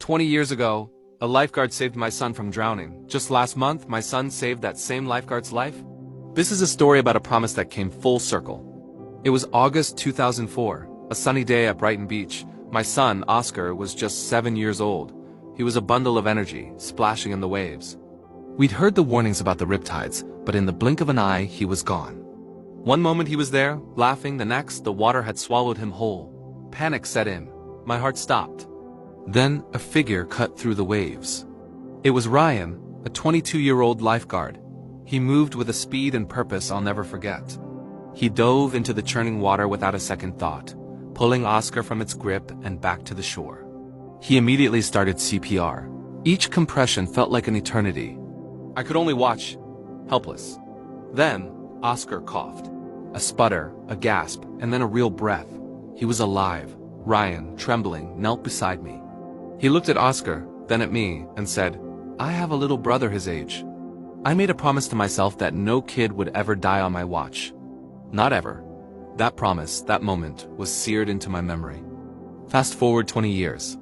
20 years ago, a lifeguard saved my son from drowning. Just last month, my son saved that same lifeguard's life. This is a story about a promise that came full circle. It was August 2004, a sunny day at Brighton Beach. My son, Oscar, was just 7 years old. He was a bundle of energy, splashing in the waves. We'd heard the warnings about the riptides, but in the blink of an eye, he was gone. One moment he was there, laughing, the next, the water had swallowed him whole. Panic set in. My heart stopped. Then, a figure cut through the waves. It was Ryan, a 22-year-old lifeguard. He moved with a speed and purpose I'll never forget. He dove into the churning water without a second thought, pulling Oscar from its grip and back to the shore. He immediately started CPR. Each compression felt like an eternity. I could only watch, helpless. Then, Oscar coughed. A sputter, a gasp, and then a real breath. He was alive. Ryan, trembling, knelt beside me. He looked at Oscar, then at me, and said, "I have a little brother his age." I made a promise to myself that no kid would ever die on my watch. Not ever. That promise, that moment, was seared into my memory. Fast forward 20 years.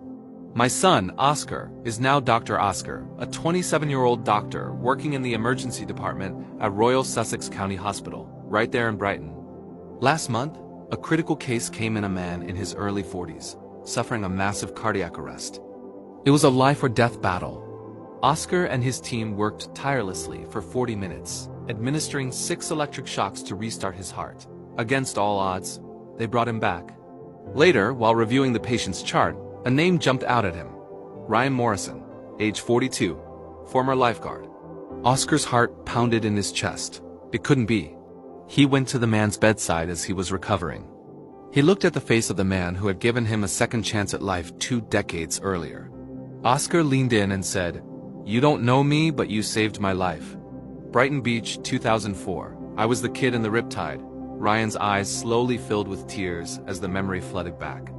My son, Oscar, is now Dr. Oscar, a 27-year-old doctor working in the emergency department at Royal Sussex County Hospital, right there in Brighton. Last month, a critical case came in a man in his early 40s, suffering a massive cardiac arrest. It was a life-or-death battle. Oscar and his team worked tirelessly for 40 minutes, administering 6 electric shocks to restart his heart. Against all odds, they brought him back. Later, while reviewing the patient's chart, a name jumped out at him. Ryan Morrison, age 42, former lifeguard. Oscar's heart pounded in his chest. It couldn't be. He went to the man's bedside as he was recovering. He looked at the face of the man who had given him a second chance at life 2 decades earlier. Oscar leaned in and said, "You don't know me, but you saved my life." Brighton Beach, 2004. I was the kid in the riptide. Ryan's eyes slowly filled with tears as the memory flooded back.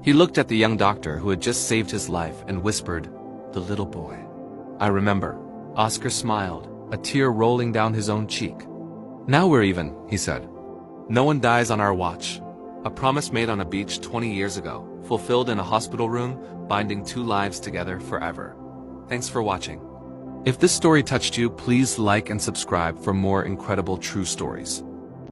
He looked at the young doctor who had just saved his life and whispered, "The little boy." I remember. Oscar smiled, a tear rolling down his own cheek. "Now we're even," he said. No one dies on our watch. A promise made on a beach 20 years ago, fulfilled in a hospital room, binding 2 lives together forever. Thanks for watching. If this story touched you, please like and subscribe for more incredible true stories.